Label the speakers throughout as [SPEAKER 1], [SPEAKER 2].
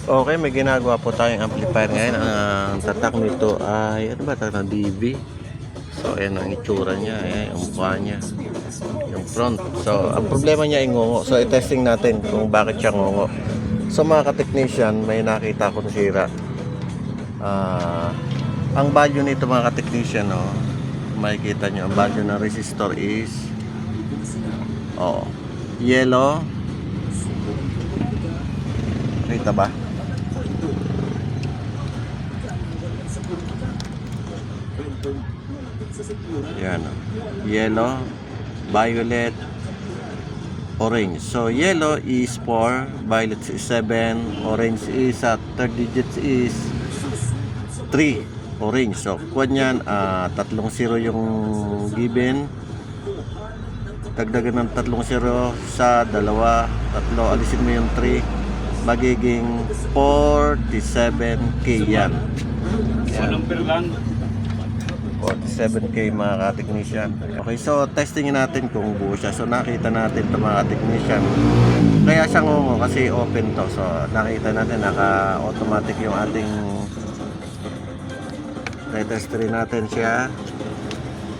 [SPEAKER 1] Okay, may ginagawa po tayong amplifier ngayon. Ang tatak nito ay, ano ba tatak? DV. So, ayan ang itsura niya. Ayan, yung mukha niya. Yung front. So, ang problema niya ay ngungo. So, i-testing natin kung bakit siya ngungo. So, mga ka-technician, may nakita akong sira. Ang value nito mga ka-technician, no? Makikita nyo, ang value ng resistor is yellow. Kita ba? Yan, yellow, violet, orange. So yellow is 4, violet is 7, orange is third digits is 3, orange. So kuwan yan, 3 0 yung given. Dagdagan ng 3 0 sa 2, 3, alisin mo yung 3, magiging 47k yan.
[SPEAKER 2] Walang perlan.
[SPEAKER 1] 47k mga ka-technician. Okay, so testingin natin kung buo siya. So nakita natin ito mga ka-technician. Kaya siya ngungo kasi open to. So nakita natin naka-automatic yung ating test rin natin siya.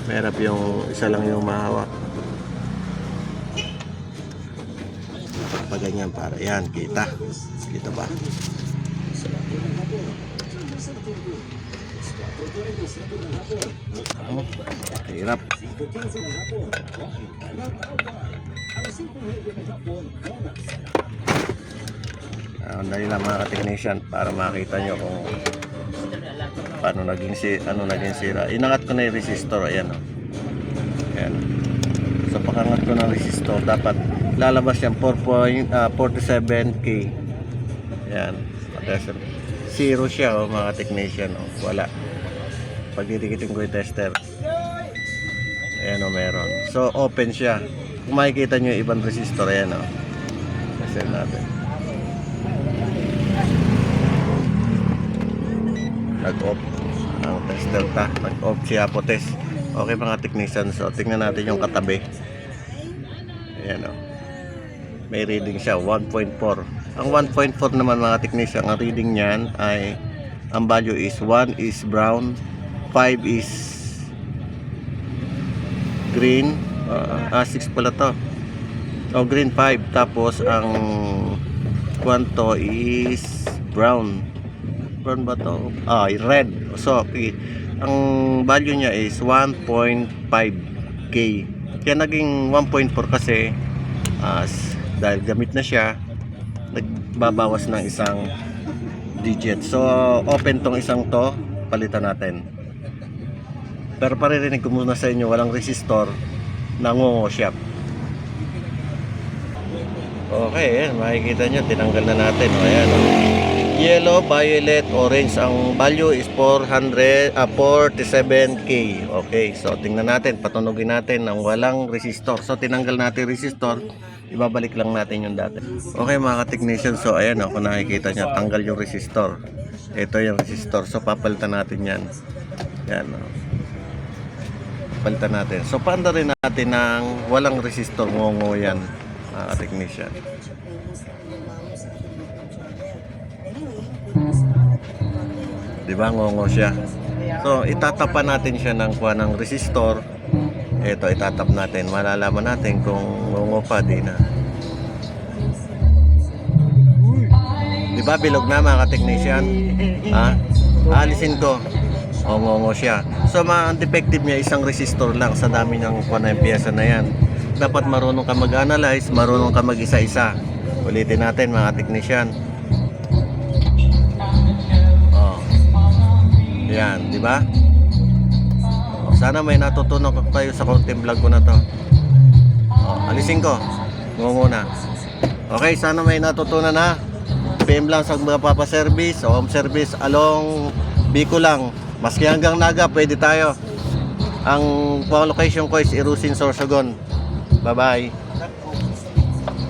[SPEAKER 1] Merap yung isa lang yung mahawak. Pag ganyan para yan, kita ba? Hirap. Dali lang mga ka-technician para makita nyo kung paano naging sira. Inangat ko na yung resistor. Ayan, ayan. So pakangat ko ng resistor, dapat lalabas yan 47k. Ayan, zero siya mga technician. Wala. Pag didikitin ko yung tester, ayan meron. So open siya. Kung makikita nyo yung ibang resistor, ayan tester natin. Nag-off ang tester nag-off siya po test. Okay mga technician, so tingnan natin yung katabi. Ayan may reading siya 1.4. Ang 1.4 naman mga technician, ang reading niyan ay ang value is 1 is brown, 5 is green, 6 pala to. Green 5, tapos ang kwanto is brown ba to? Red. So okay, ang value niya is 1.5k. Kaya naging 1.4 kasi dahil gamit na siya, nagbabawas ng isang digit. So open tong isang to, palitan natin. Pero paririnig ko muna sa inyo, walang resistor, nangungo siya. Okay, ayan, makikita nyo, tinanggal na natin. Ayan, yellow, violet, orange. Ang value is 47k. Okay, so tingnan natin, patunogin natin ng walang resistor. So tinanggal natin resistor, ibabalik lang natin yung dati. Okay mga ka-technician, so ayan kung nakikita nyo, tanggal yung resistor. Ito yung resistor, so papalitan natin yan. Yan palitan natin. So paanda rin natin ng walang resistor, ngungo yan mga ka-technician. Diba ngongo siya? So itatapan natin siya ng kuha ng resistor. Ito itatap natin, malalaman natin kung ngongo pa din na. Diba bilog na mga ka-technician? Alisin ko. Ngongo siya. So ang defective niya isang resistor lang sa dami ng kuha na yung piyesa na yan. Dapat marunong ka mag-analyze, marunong ka mag-isa-isa. Ulitin natin mga technician. Yan, di ba? Sana may natutunan kayo sa konting vlog ko na to. Alisin ko. Ngungo na. Okay, sana may natutunan na. PM lang sa mga papaservice o home service along Bicol lang. Maski hanggang Naga, pwede tayo. Ang location ko is Irusin, Sorsogon. Bye-bye.